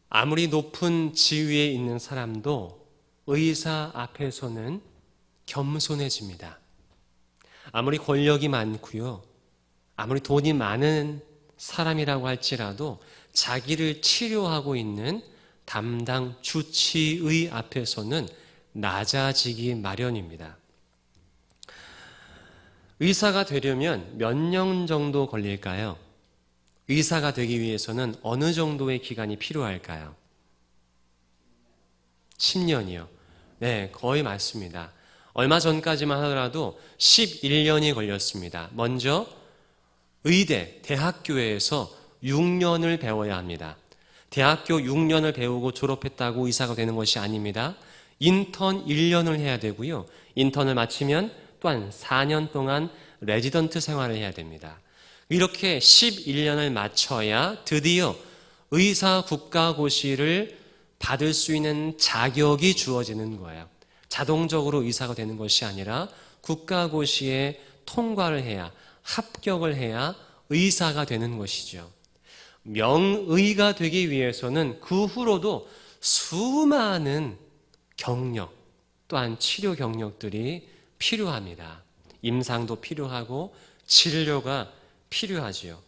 아무리 높은 지위에 있는 사람도 의사 앞에서는 겸손해집니다. 아무리 권력이 많고요, 아무리 돈이 많은 사람이라고 할지라도 자기를 치료하고 있는 담당 주치의 앞에서는 낮아지기 마련입니다. 의사가 되려면 몇 년 정도 걸릴까요? 의사가 되기 위해서는 어느 정도의 기간이 필요할까요? 10년이요. 네, 거의 맞습니다. 얼마 전까지만 하더라도 11년이 걸렸습니다. 먼저 의대, 대학교에서 6년을 배워야 합니다. 대학교 6년을 배우고 졸업했다고 의사가 되는 것이 아닙니다. 인턴 1년을 해야 되고요. 인턴을 마치면 또한 4년 동안 레지던트 생활을 해야 됩니다. 이렇게 11년을 마쳐야 드디어 의사 국가고시를 받을 수 있는 자격이 주어지는 거예요. 자동적으로 의사가 되는 것이 아니라 국가고시에 통과를 해야, 합격을 해야 의사가 되는 것이죠. 명의가 되기 위해서는 그 후로도 수많은 경력, 또한 치료 경력들이 필요합니다. 임상도 필요하고 진료가 필요하지요.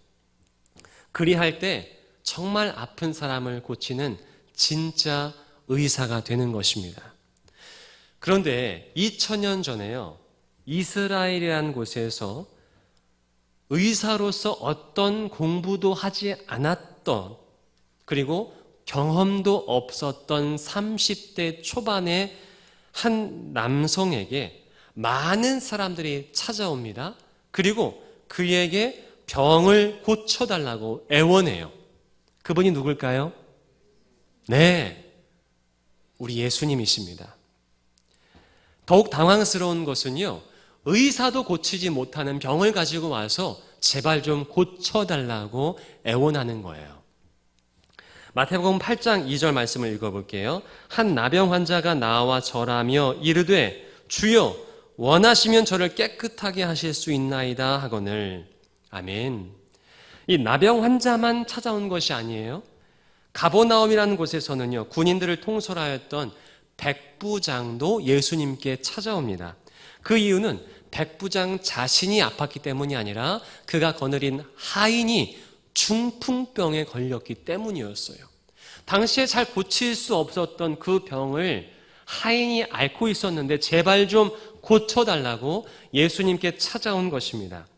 그리할 때 정말 아픈 사람을 고치는 진짜 의사가 되는 것입니다. 그런데 2000년 전에요, 이스라엘이라는 곳에서 의사로서 어떤 공부도 하지 않았던, 그리고 경험도 없었던 30대 초반의 한 남성에게 많은 사람들이 찾아옵니다. 그리고 그에게 병을 고쳐달라고 애원해요. 그분이 누굴까요? 네, 우리 예수님이십니다. 더욱 당황스러운 것은요, 의사도 고치지 못하는 병을 가지고 와서 제발 좀 고쳐달라고 애원하는 거예요. 마태복음 8장 2절 말씀을 읽어볼게요. 한 나병 환자가 나와 절하며 이르되 주여 원하시면 저를 깨끗하게 하실 수 있나이다 하거늘. 아멘. 이 나병 환자만 찾아온 것이 아니에요. 가버나움이라는 곳에서는요, 군인들을 통솔하였던 백부장도 예수님께 찾아옵니다. 그 이유는 백부장 자신이 아팠기 때문이 아니라 그가 거느린 하인이 중풍병에 걸렸기 때문이었어요. 당시에 잘 고칠 수 없었던 그 병을 하인이 앓고 있었는데 제발 좀 고쳐달라고 예수님께 찾아온 것입니다.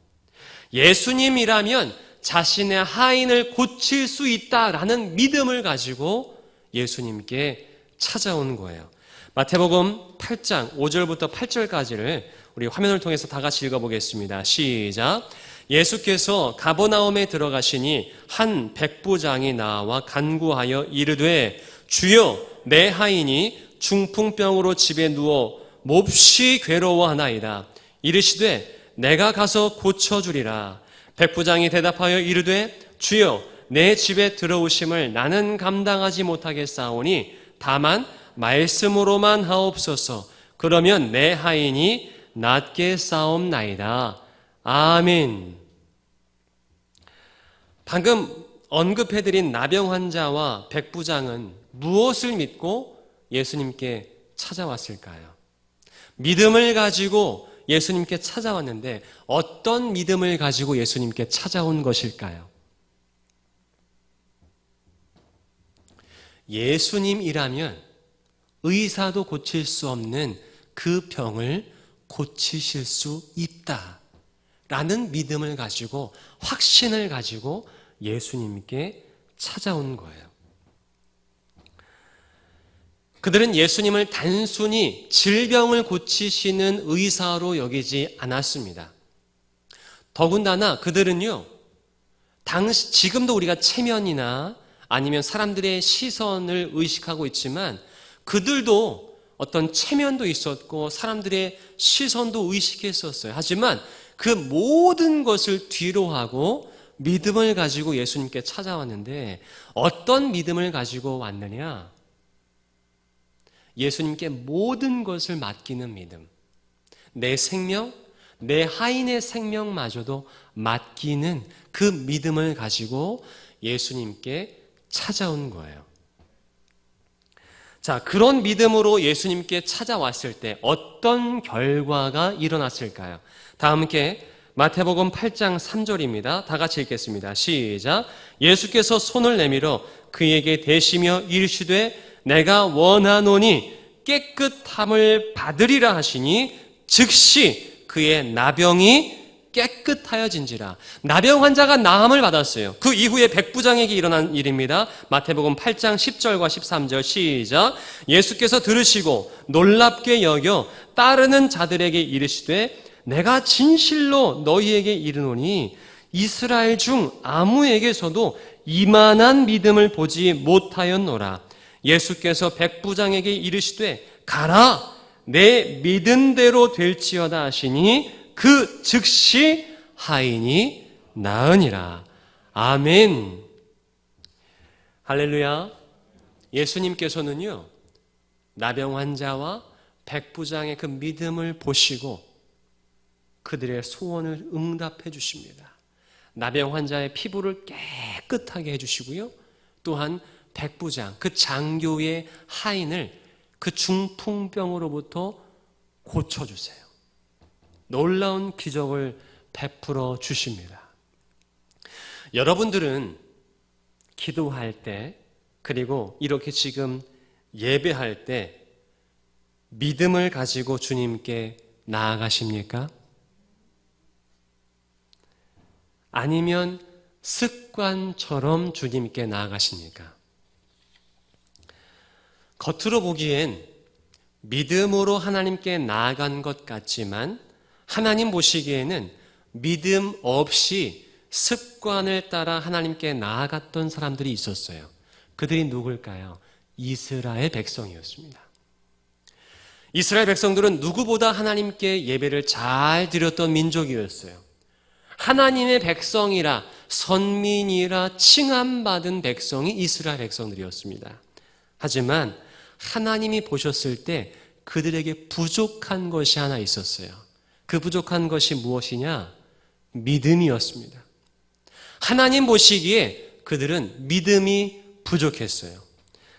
예수님이라면 자신의 하인을 고칠 수 있다라는 믿음을 가지고 예수님께 찾아온 거예요. 마태복음 8장 5절부터 8절까지를 우리 화면을 통해서 다 같이 읽어보겠습니다. 시작. 예수께서 가버나움에 들어가시니 한 백부장이 나와 간구하여 이르되 주여 내 하인이 중풍병으로 집에 누워 몹시 괴로워하나이다. 이르시되 내가 가서 고쳐주리라. 백부장이 대답하여 이르되 주여 내 집에 들어오심을 나는 감당하지 못하겠사오니 다만 말씀으로만 하옵소서. 그러면 내 하인이 낫게 싸움나이다. 아멘. 방금 언급해드린 나병 환자와 백부장은 무엇을 믿고 예수님께 찾아왔을까요? 믿음을 가지고 예수님께 찾아왔는데 어떤 믿음을 가지고 예수님께 찾아온 것일까요? 예수님이라면 의사도 고칠 수 없는 그 병을 고치실 수 있다라는 믿음을 가지고, 확신을 가지고 예수님께 찾아온 거예요. 그들은 예수님을 단순히 질병을 고치시는 의사로 여기지 않았습니다. 더군다나 그들은요, 지금도 우리가 체면이나 아니면 사람들의 시선을 의식하고 있지만 그들도 어떤 체면도 있었고 사람들의 시선도 의식했었어요. 하지만 그 모든 것을 뒤로하고 믿음을 가지고 예수님께 찾아왔는데 어떤 믿음을 가지고 왔느냐? 예수님께 모든 것을 맡기는 믿음. 내 생명, 내 하인의 생명마저도 맡기는 그 믿음을 가지고 예수님께 찾아온 거예요. 자, 그런 믿음으로 예수님께 찾아왔을 때 어떤 결과가 일어났을까요? 다 함께 마태복음 8장 3절입니다. 다 같이 읽겠습니다. 시작. 예수께서 손을 내밀어 그에게 대시며 이르시되 내가 원하노니 깨끗함을 받으리라 하시니 즉시 그의 나병이 깨끗하여진지라. 나병 환자가 나음을 받았어요. 그 이후에 백부장에게 일어난 일입니다. 마태복음 8장 10절과 13절 시작. 예수께서 들으시고 놀랍게 여겨 따르는 자들에게 이르시되 내가 진실로 너희에게 이르노니 이스라엘 중 아무에게서도 이만한 믿음을 보지 못하였노라. 예수께서 백부장에게 이르시되 가라 내 믿은 대로 될지어다 하시니 그 즉시 하인이 나으니라. 아멘. 할렐루야. 예수님께서는요, 나병 환자와 백부장의 그 믿음을 보시고 그들의 소원을 응답해 주십니다. 나병 환자의 피부를 깨끗하게 해주시고요, 또한 백부장, 그 장교의 하인을 그 중풍병으로부터 고쳐주세요. 놀라운 기적을 베풀어 주십니다. 여러분들은 기도할 때, 그리고 이렇게 지금 예배할 때 믿음을 가지고 주님께 나아가십니까? 아니면 습관처럼 주님께 나아가십니까? 겉으로 보기엔 믿음으로 하나님께 나아간 것 같지만 하나님 보시기에는 믿음 없이 습관을 따라 하나님께 나아갔던 사람들이 있었어요. 그들이 누굴까요? 이스라엘 백성이었습니다. 이스라엘 백성들은 누구보다 하나님께 예배를 잘 드렸던 민족이었어요. 하나님의 백성이라, 선민이라 칭함받은 백성이 이스라엘 백성들이었습니다. 하지만 하나님이 보셨을 때 그들에게 부족한 것이 하나 있었어요. 그 부족한 것이 무엇이냐? 믿음이었습니다. 하나님 보시기에 그들은 믿음이 부족했어요.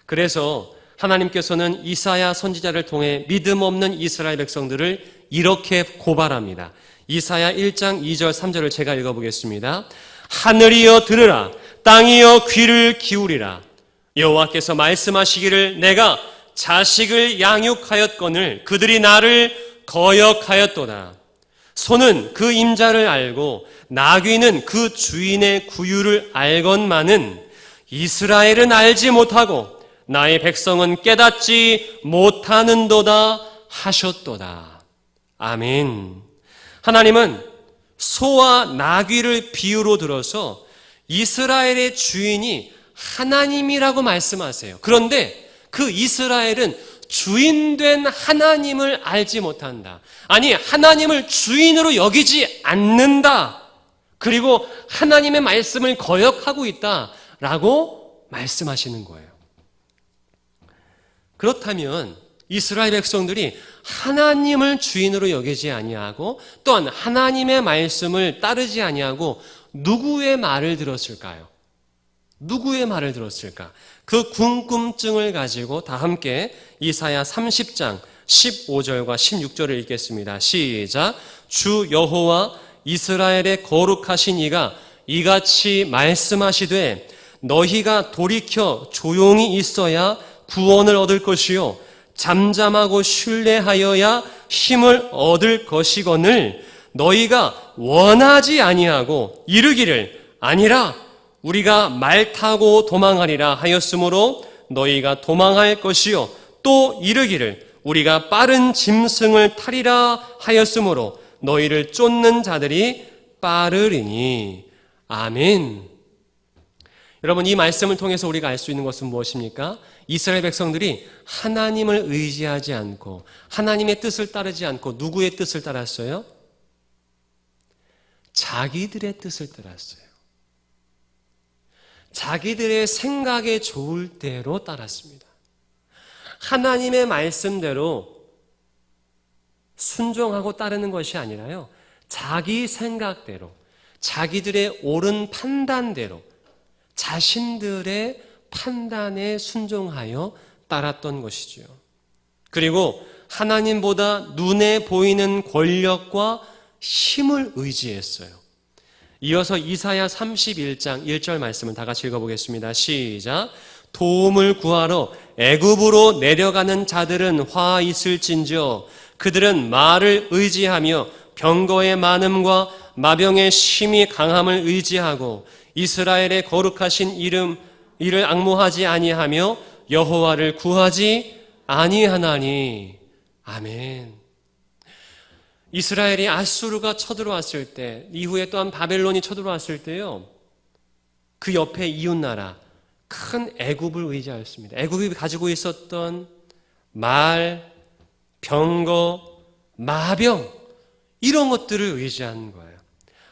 그래서 하나님께서는 이사야 선지자를 통해 믿음 없는 이스라엘 백성들을 이렇게 고발합니다. 이사야 1장 2절 3절을 제가 읽어보겠습니다. 하늘이여 들으라, 땅이여 귀를 기울이라. 여호와께서 말씀하시기를 내가 자식을 양육하였거늘 그들이 나를 거역하였도다. 소는 그 임자를 알고 나귀는 그 주인의 구유를 알건만은 이스라엘은 알지 못하고 나의 백성은 깨닫지 못하는도다 하셨도다. 아멘. 하나님은 소와 나귀를 비유로 들어서 이스라엘의 주인이 하나님이라고 말씀하세요. 그런데 그 이스라엘은 주인된 하나님을 알지 못한다. 아니, 하나님을 주인으로 여기지 않는다. 그리고 하나님의 말씀을 거역하고 있다라고 말씀하시는 거예요. 그렇다면 이스라엘 백성들이 하나님을 주인으로 여기지 아니하고 또한 하나님의 말씀을 따르지 아니하고 누구의 말을 들었을까요? 누구의 말을 들었을까? 그 궁금증을 가지고 다 함께 이사야 30장 15절과 16절을 읽겠습니다. 시작. 주 여호와 이스라엘의 거룩하신 이가 이같이 말씀하시되 너희가 돌이켜 조용히 있어야 구원을 얻을 것이요 잠잠하고 신뢰하여야 힘을 얻을 것이거늘 너희가 원하지 아니하고 이르기를 아니라 우리가 말 타고 도망하리라 하였으므로 너희가 도망할 것이요 또 이르기를 우리가 빠른 짐승을 타리라 하였으므로 너희를 쫓는 자들이 빠르리니. 아멘. 여러분, 이 말씀을 통해서 우리가 알 수 있는 것은 무엇입니까? 이스라엘 백성들이 하나님을 의지하지 않고 하나님의 뜻을 따르지 않고 누구의 뜻을 따랐어요? 자기들의 뜻을 따랐어요. 자기들의 생각에 좋을 대로 따랐습니다. 하나님의 말씀대로 순종하고 따르는 것이 아니라요, 자기 생각대로, 자기들의 옳은 판단대로, 자신들의 판단에 순종하여 따랐던 것이지요. 그리고 하나님보다 눈에 보이는 권력과 힘을 의지했어요. 이어서 이사야 31장 1절 말씀을 다 같이 읽어보겠습니다. 시작. 도움을 구하러 애굽으로 내려가는 자들은 화 있을진저 그들은 말을 의지하며 병거의 많음과 마병의 심히 강함을 의지하고 이스라엘의 거룩하신 이를 앙모하지 아니하며 여호와를 구하지 아니하나니. 아멘. 이스라엘이 아수르가 쳐들어왔을 때, 이후에 또한 바벨론이 쳐들어왔을 때요, 그 옆에 이웃나라 큰 애굽을 의지하였습니다. 애굽이 가지고 있었던 말, 병거, 마병 이런 것들을 의지한 거예요.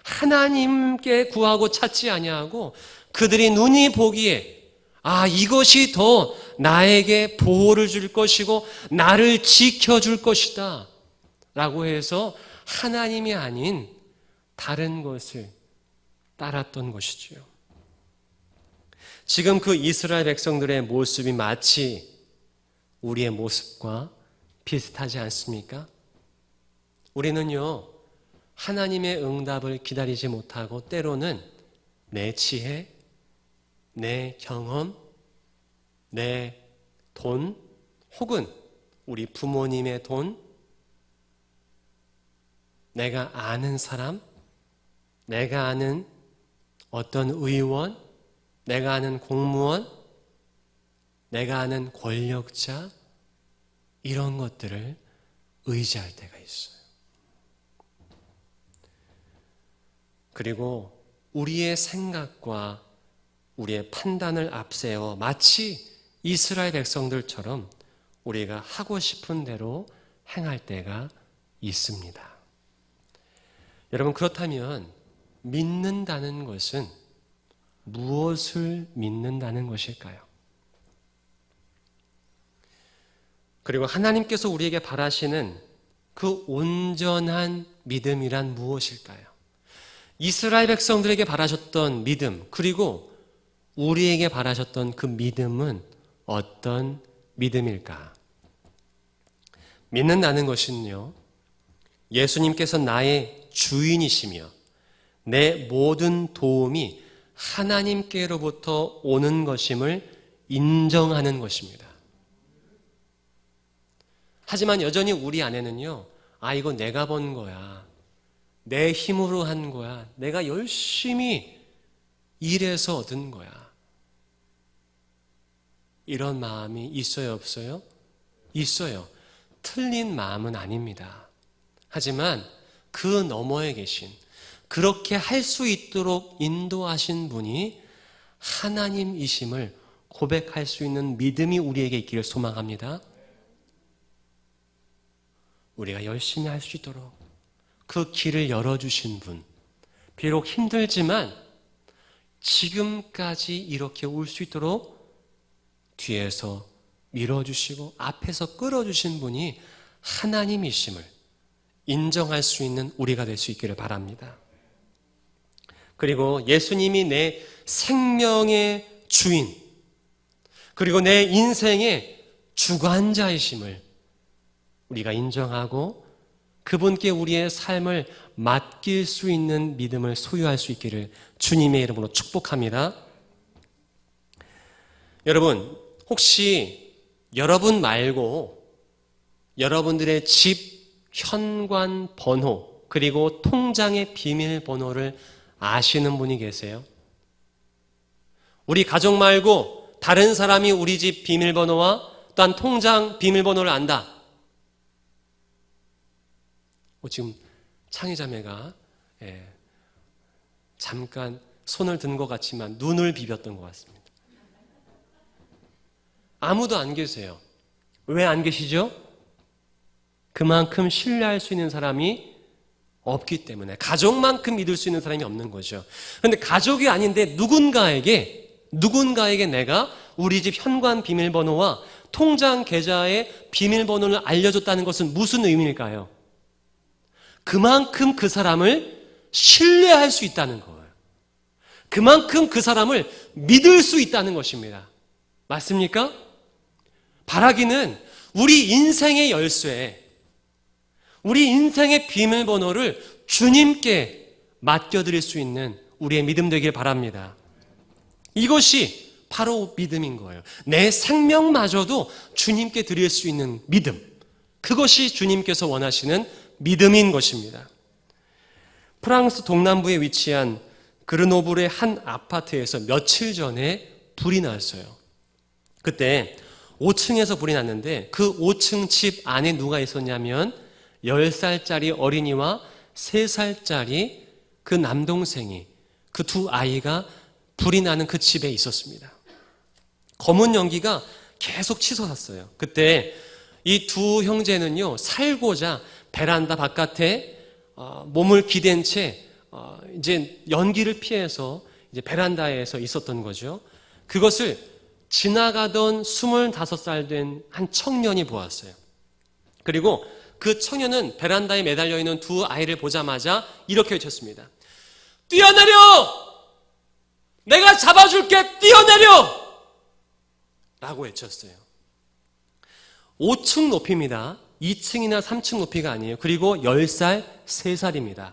하나님께 구하고 찾지 아니하고 그들이 눈이 보기에 이것이 더 나에게 보호를 줄 것이고 나를 지켜줄 것이다 라고 해서 하나님이 아닌 다른 것을 따랐던 것이지요. 지금 그 이스라엘 백성들의 모습이 마치 우리의 모습과 비슷하지 않습니까? 우리는요, 하나님의 응답을 기다리지 못하고 때로는 내 지혜, 내 경험, 내 돈, 혹은 우리 부모님의 돈, 내가 아는 사람, 내가 아는 어떤 의원, 내가 아는 공무원, 내가 아는 권력자, 이런 것들을 의지할 때가 있어요. 그리고 우리의 생각과 우리의 판단을 앞세워 마치 이스라엘 백성들처럼 우리가 하고 싶은 대로 행할 때가 있습니다. 여러분, 그렇다면 믿는다는 것은 무엇을 믿는다는 것일까요? 그리고 하나님께서 우리에게 바라시는 그 온전한 믿음이란 무엇일까요? 이스라엘 백성들에게 바라셨던 믿음, 그리고 우리에게 바라셨던 그 믿음은 어떤 믿음일까? 믿는다는 것은요, 예수님께서 나의 주인이시며 내 모든 도움이 하나님께로부터 오는 것임을 인정하는 것입니다. 하지만 여전히 우리 안에는요, 이거 내가 번 거야, 내 힘으로 한 거야, 내가 열심히 일해서 얻은 거야, 이런 마음이 있어요, 없어요? 있어요. 틀린 마음은 아닙니다. 하지만 그 너머에 계신, 그렇게 할 수 있도록 인도하신 분이 하나님이심을 고백할 수 있는 믿음이 우리에게 있기를 소망합니다. 우리가 열심히 할 수 있도록 그 길을 열어주신 분, 비록 힘들지만 지금까지 이렇게 올 수 있도록 뒤에서 밀어주시고 앞에서 끌어주신 분이 하나님이심을 인정할 수 있는 우리가 될 수 있기를 바랍니다. 그리고 예수님이 내 생명의 주인, 그리고 내 인생의 주관자이심을 우리가 인정하고 그분께 우리의 삶을 맡길 수 있는 믿음을 소유할 수 있기를 주님의 이름으로 축복합니다. 여러분, 혹시 여러분 말고 여러분들의 집 현관 번호, 그리고 통장의 비밀번호를 아시는 분이 계세요? 우리 가족 말고 다른 사람이 우리 집 비밀번호와 또한 통장 비밀번호를 안다. 지금 창희자매가 잠깐 손을 든 것 같지만 눈을 비볐던 것 같습니다. 아무도 안 계세요. 왜 안 계시죠? 그만큼 신뢰할 수 있는 사람이 없기 때문에, 가족만큼 믿을 수 있는 사람이 없는 거죠. 그런데 가족이 아닌데 누군가에게 내가 우리 집 현관 비밀번호와 통장 계좌의 비밀번호를 알려줬다는 것은 무슨 의미일까요? 그만큼 그 사람을 신뢰할 수 있다는 거예요. 그만큼 그 사람을 믿을 수 있다는 것입니다. 맞습니까? 바라기는 우리 인생의 열쇠, 우리 인생의 비밀번호를 주님께 맡겨드릴 수 있는 우리의 믿음 되길 바랍니다. 이것이 바로 믿음인 거예요. 내 생명마저도 주님께 드릴 수 있는 믿음, 그것이 주님께서 원하시는 믿음인 것입니다. 프랑스 동남부에 위치한 그르노블의 한 아파트에서 며칠 전에 불이 났어요. 그때 5층에서 불이 났는데 그 5층 집 안에 누가 있었냐면 10살짜리 어린이와 3살짜리 그 남동생이, 그 두 아이가 불이 나는 그 집에 있었습니다. 검은 연기가 계속 치솟았어요. 그때 이 두 형제는요, 살고자 베란다 바깥에 몸을 기댄 채 이제 연기를 피해서 이제 베란다에서 있었던 거죠. 그것을 지나가던 25살 된 한 청년이 보았어요. 그리고 그 청년은 베란다에 매달려 있는 두 아이를 보자마자 이렇게 외쳤습니다. 뛰어내려! 내가 잡아줄게! 뛰어내려! 라고 외쳤어요. 5층 높이입니다. 2층이나 3층 높이가 아니에요. 그리고 10살, 3살입니다.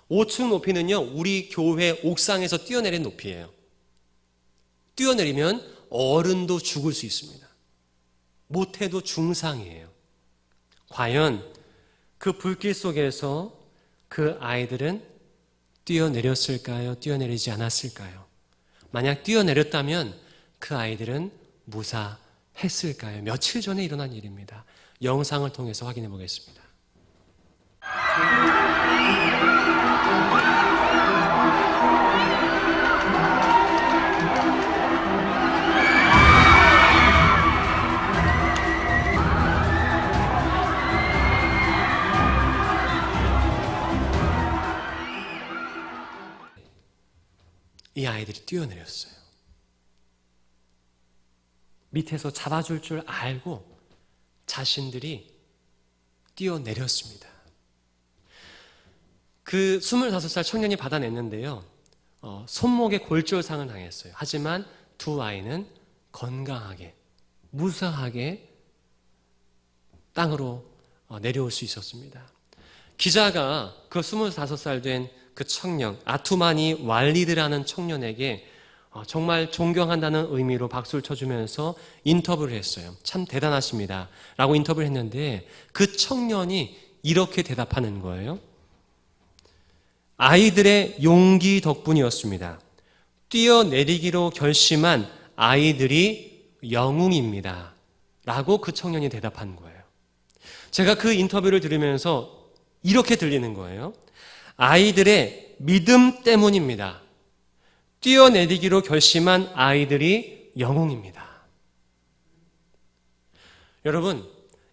5층 높이는요, 우리 교회 옥상에서 뛰어내린 높이예요. 뛰어내리면 어른도 죽을 수 있습니다. 못해도 중상이에요. 과연 그 불길 속에서 그 아이들은 뛰어내렸을까요? 뛰어내리지 않았을까요? 만약 뛰어내렸다면 그 아이들은 무사했을까요? 며칠 전에 일어난 일입니다. 영상을 통해서 확인해 보겠습니다. 이 아이들이 뛰어내렸어요. 밑에서 잡아줄 줄 알고 자신들이 뛰어내렸습니다. 그 25살 청년이 받아냈는데요, 손목에 골절상을 당했어요. 하지만 두 아이는 건강하게, 무사하게 땅으로 내려올 수 있었습니다. 기자가 그 25살 된 그 청년, 아투마니 왈리드라는 청년에게 정말 존경한다는 의미로 박수를 쳐주면서 인터뷰를 했어요. 참 대단하십니다 라고 인터뷰를 했는데 그 청년이 이렇게 대답하는 거예요. 아이들의 용기 덕분이었습니다. 뛰어내리기로 결심한 아이들이 영웅입니다 라고 그 청년이 대답한 거예요. 제가 그 인터뷰를 들으면서 이렇게 들리는 거예요. 아이들의 믿음 때문입니다. 뛰어내리기로 결심한 아이들이 영웅입니다. 여러분,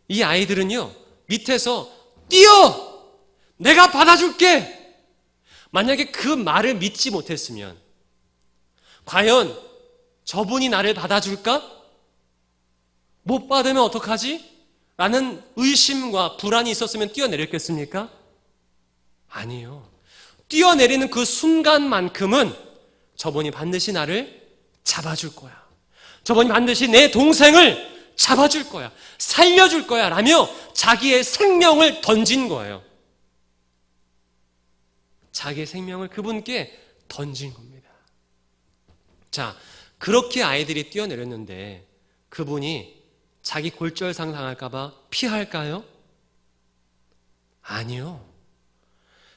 이 아이들은요, 밑에서 뛰어! 내가 받아줄게! 만약에 그 말을 믿지 못했으면 과연 저분이 나를 받아줄까? 못 받으면 어떡하지? 라는 의심과 불안이 있었으면 뛰어내렸겠습니까? 아니요. 뛰어내리는 그 순간만큼은 저분이 반드시 나를 잡아줄 거야. 저분이 반드시 내 동생을 잡아줄 거야. 살려줄 거야. 라며 자기의 생명을 던진 거예요. 자기의 생명을 그분께 던진 겁니다. 자, 그렇게 아이들이 뛰어내렸는데 그분이 자기 골절상 당할까봐 피할까요? 아니요.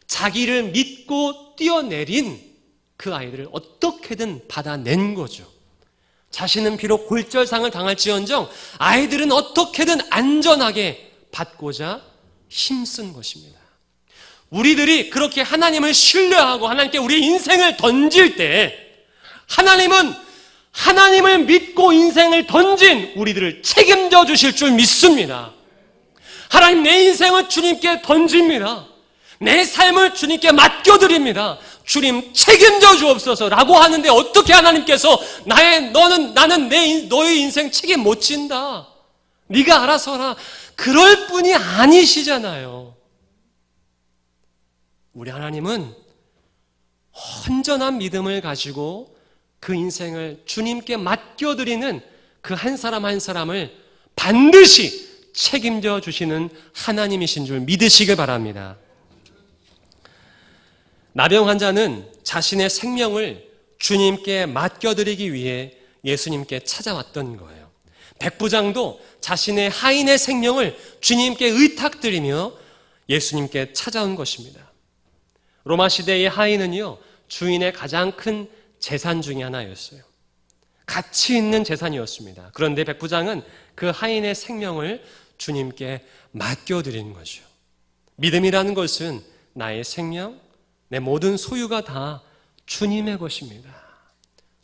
자기를 믿고 뛰어내린 그 아이들을 어떻게든 받아낸 거죠. 자신은 비록 골절상을 당할지언정 아이들은 어떻게든 안전하게 받고자 힘쓴 것입니다. 우리들이 그렇게 하나님을 신뢰하고 하나님께 우리의 인생을 던질 때 하나님은 하나님을 믿고 인생을 던진 우리들을 책임져 주실 줄 믿습니다. 하나님, 내 인생을 주님께 던집니다. 내 삶을 주님께 맡겨드립니다. 주님 책임져 주옵소서라고 하는데 어떻게 하나님께서 나는 너의 인생 책임 못 진다, 네가 알아서 하라, 그럴 분이 아니시잖아요. 우리 하나님은 헌전한 믿음을 가지고 그 인생을 주님께 맡겨드리는 그 한 사람 한 사람을 반드시 책임져 주시는 하나님이신 줄 믿으시길 바랍니다. 나병 환자는 자신의 생명을 주님께 맡겨드리기 위해 예수님께 찾아왔던 거예요. 백부장도 자신의 하인의 생명을 주님께 의탁드리며 예수님께 찾아온 것입니다. 로마 시대의 하인은요, 주인의 가장 큰 재산 중에 하나였어요. 가치 있는 재산이었습니다. 그런데 백부장은 그 하인의 생명을 주님께 맡겨드리는 거죠. 믿음이라는 것은 나의 생명, 내 모든 소유가 다 주님의 것입니다.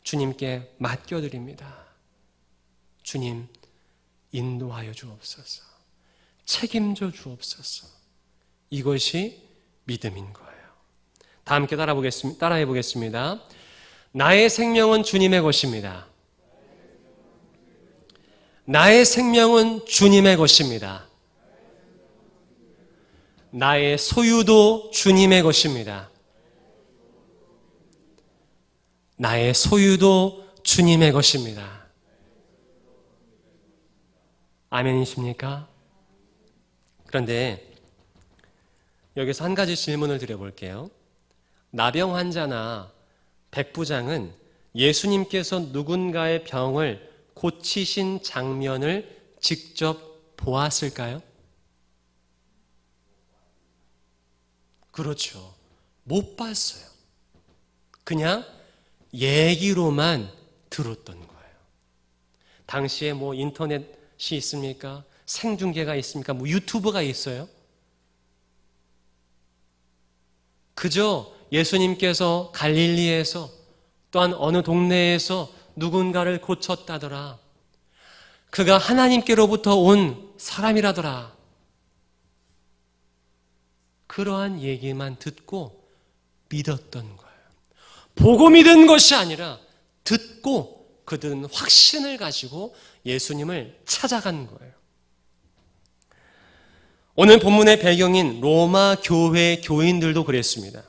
주님께 맡겨드립니다. 주님, 인도하여 주옵소서. 책임져 주옵소서. 이것이 믿음인 거예요. 다 함께 따라해 보겠습니다. 나의 생명은 주님의 것입니다. 나의 생명은 주님의 것입니다. 나의 소유도 주님의 것입니다. 나의 소유도 주님의 것입니다. 아멘이십니까? 그런데 여기서 한 가지 질문을 드려볼게요. 나병 환자나 백부장은 예수님께서 누군가의 병을 고치신 장면을 직접 보았을까요? 그렇죠. 못 봤어요. 그냥 얘기로만 들었던 거예요. 당시에 뭐 인터넷이 있습니까? 생중계가 있습니까? 뭐 유튜브가 있어요? 그저 예수님께서 갈릴리에서 또한 어느 동네에서 누군가를 고쳤다더라. 그가 하나님께로부터 온 사람이라더라. 그러한 얘기만 듣고 믿었던 거예요. 보고 믿은 것이 아니라 듣고 그들은 확신을 가지고 예수님을 찾아간 거예요. 오늘 본문의 배경인 로마 교회 교인들도 그랬습니다.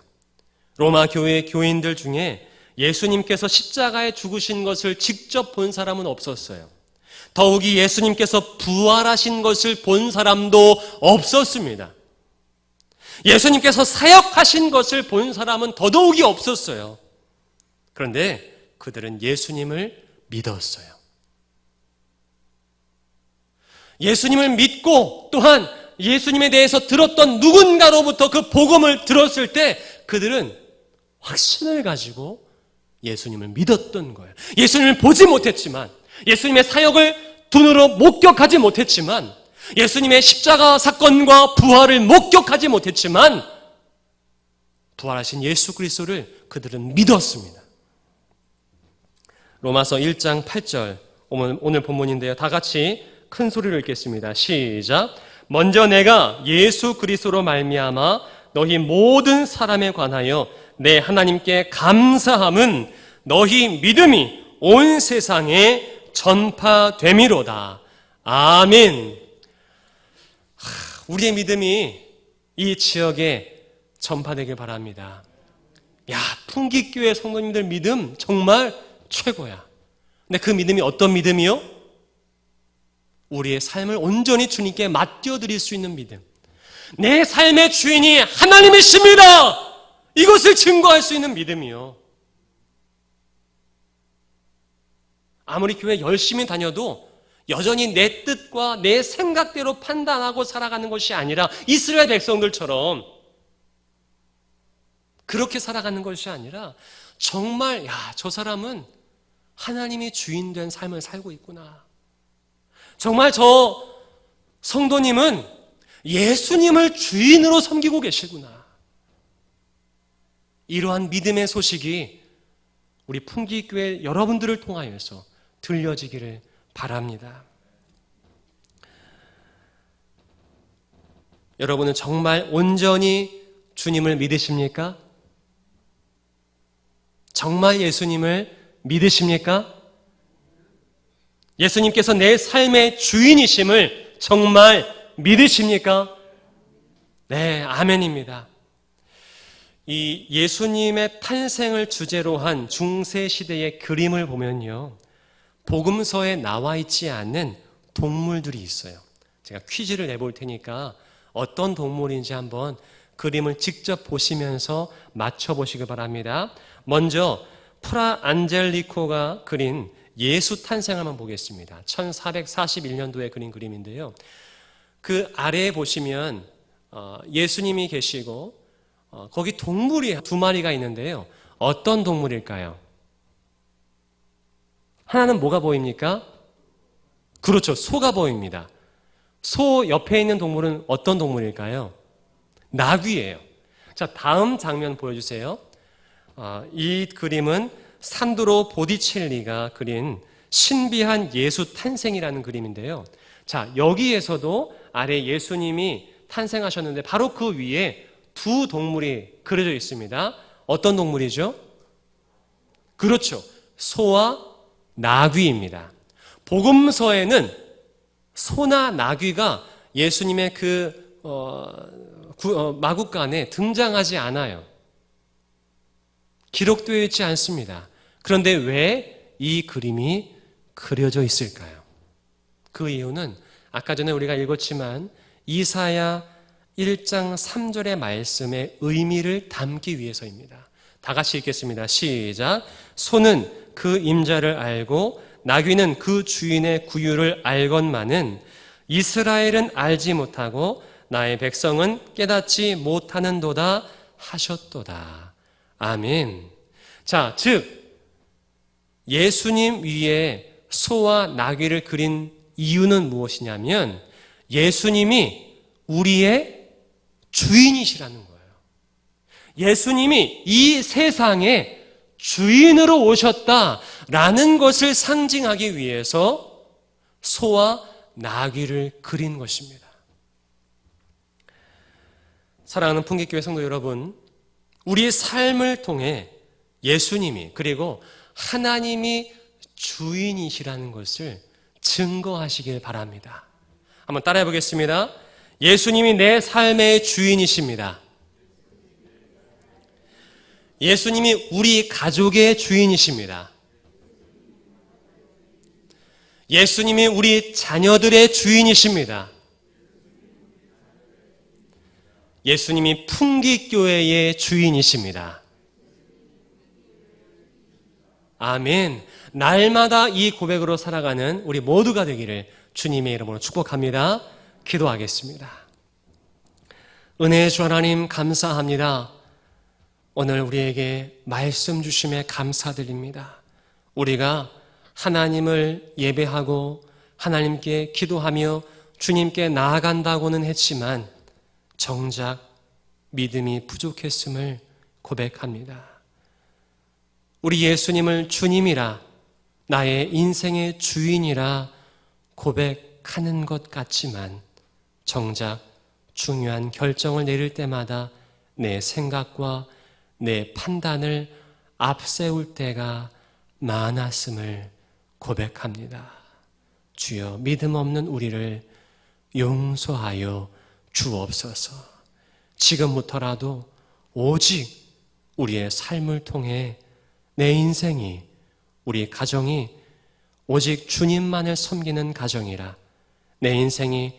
로마 교회 교인들 중에 예수님께서 십자가에 죽으신 것을 직접 본 사람은 없었어요. 더욱이 예수님께서 부활하신 것을 본 사람도 없었습니다. 예수님께서 사역하신 것을 본 사람은 더더욱이 없었어요. 그런데 그들은 예수님을 믿었어요. 예수님을 믿고 또한 예수님에 대해서 들었던 누군가로부터 그 복음을 들었을 때 그들은 확신을 가지고 예수님을 믿었던 거예요. 예수님을 보지 못했지만, 예수님의 사역을 눈으로 목격하지 못했지만, 예수님의 십자가 사건과 부활을 목격하지 못했지만 부활하신 예수 그리스도를 그들은 믿었습니다. 로마서 1장 8절 오늘 본문인데요. 다 같이 큰 소리로 읽겠습니다. 시작. 먼저 내가 예수 그리스도로 말미암아 너희 모든 사람에 관하여 내 하나님께 감사함은 너희 믿음이 온 세상에 전파됨이로다. 아멘. 우리의 믿음이 이 지역에 전파되길 바랍니다. 야, 풍기교회 성도님들 믿음 정말 최고야. 근데 그 믿음이 어떤 믿음이요? 우리의 삶을 온전히 주님께 맡겨드릴 수 있는 믿음. 내 삶의 주인이 하나님이십니다. 이것을 증거할 수 있는 믿음이요. 아무리 교회 열심히 다녀도 여전히 내 뜻과 내 생각대로 판단하고 살아가는 것이 아니라 이스라엘 백성들처럼 그렇게 살아가는 것이 아니라 정말 저 사람은 하나님이 주인 된 삶을 살고 있구나. 정말 저 성도님은 예수님을 주인으로 섬기고 계시구나. 이러한 믿음의 소식이 우리 풍기교회 여러분들을 통하여서 들려지기를 바랍니다. 여러분은 정말 온전히 주님을 믿으십니까? 정말 예수님을 믿으십니까? 예수님께서 내 삶의 주인이심을 정말 믿으십니까? 네, 아멘입니다. 이 예수님의 탄생을 주제로 한 중세 시대의 그림을 보면요, 복음서에 나와 있지 않는 동물들이 있어요. 제가 퀴즈를 내볼 테니까 어떤 동물인지 한번 그림을 직접 보시면서 맞춰보시기 바랍니다. 먼저 프라 안젤리코가 그린 예수 탄생을 한번 보겠습니다. 1441년도에 그린 그림인데요. 그 아래에 보시면 예수님이 계시고 거기 동물이 2마리가 있는데요. 어떤 동물일까요? 하나는 뭐가 보입니까? 그렇죠. 소가 보입니다. 소 옆에 있는 동물은 어떤 동물일까요? 나귀예요. 자, 다음 장면 보여주세요. 이 그림은 산드로 보디첼리가 그린 신비한 예수 탄생이라는 그림인데요. 자, 여기에서도 아래 예수님이 탄생하셨는데 바로 그 위에 2 동물이 그려져 있습니다. 어떤 동물이죠? 그렇죠. 소와 나귀입니다. 복음서에는 소나 나귀가 예수님의 그 마국간에 등장하지 않아요. 기록되어 있지 않습니다. 그런데 왜 이 그림이 그려져 있을까요? 그 이유는 아까 전에 우리가 읽었지만 이사야 1장 3절의 말씀의 의미를 담기 위해서입니다. 다 같이 읽겠습니다. 시작. 소는 그 임자를 알고 나귀는 그 주인의 구유를 알건만은 이스라엘은 알지 못하고 나의 백성은 깨닫지 못하는도다 하셨도다. 아멘. 자, 즉 예수님 위에 소와 나귀를 그린 이유는 무엇이냐면 예수님이 우리의 주인이시라는 거예요. 예수님이 이 세상에 주인으로 오셨다라는 것을 상징하기 위해서 소와 나귀를 그린 것입니다. 사랑하는 풍기교회 성도 여러분, 우리의 삶을 통해 예수님이 그리고 하나님이 주인이시라는 것을 증거하시길 바랍니다. 한번 따라해 보겠습니다. 예수님이 내 삶의 주인이십니다. 예수님이 우리 가족의 주인이십니다. 예수님이 우리 자녀들의 주인이십니다. 예수님이 풍기교회의 주인이십니다. 아멘. 날마다 이 고백으로 살아가는 우리 모두가 되기를 주님의 이름으로 축복합니다. 기도하겠습니다. 은혜의 주 하나님 감사합니다. 오늘 우리에게 말씀 주심에 감사드립니다. 우리가 하나님을 예배하고 하나님께 기도하며 주님께 나아간다고는 했지만 정작 믿음이 부족했음을 고백합니다. 우리 예수님을 주님이라 나의 인생의 주인이라 고백하는 것 같지만 정작 중요한 결정을 내릴 때마다 내 생각과 내 판단을 앞세울 때가 많았음을 고백합니다. 주여 믿음 없는 우리를 용서하여 주옵소서. 지금부터라도 오직 우리의 삶을 통해 내 인생이 우리 가정이 오직 주님만을 섬기는 가정이라 내 인생이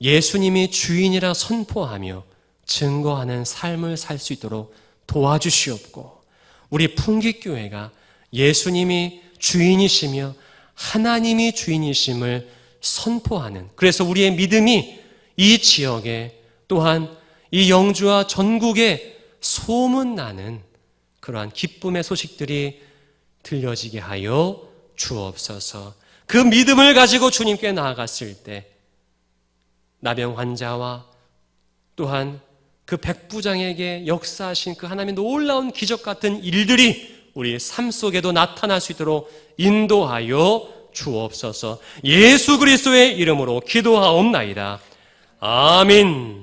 예수님이 주인이라 선포하며 증거하는 삶을 살 수 있도록 도와주시옵고 우리 풍기교회가 예수님이 주인이시며 하나님이 주인이심을 선포하는 그래서 우리의 믿음이 이 지역에 또한 이 영주와 전국에 소문나는 그러한 기쁨의 소식들이 들려지게 하여 주옵소서. 그 믿음을 가지고 주님께 나아갔을 때 나병 환자와 또한 그 백부장에게 역사하신 그 하나님의 놀라운 기적 같은 일들이 우리 삶 속에도 나타날 수 있도록 인도하여 주옵소서. 예수 그리스도의 이름으로 기도하옵나이다. 아멘.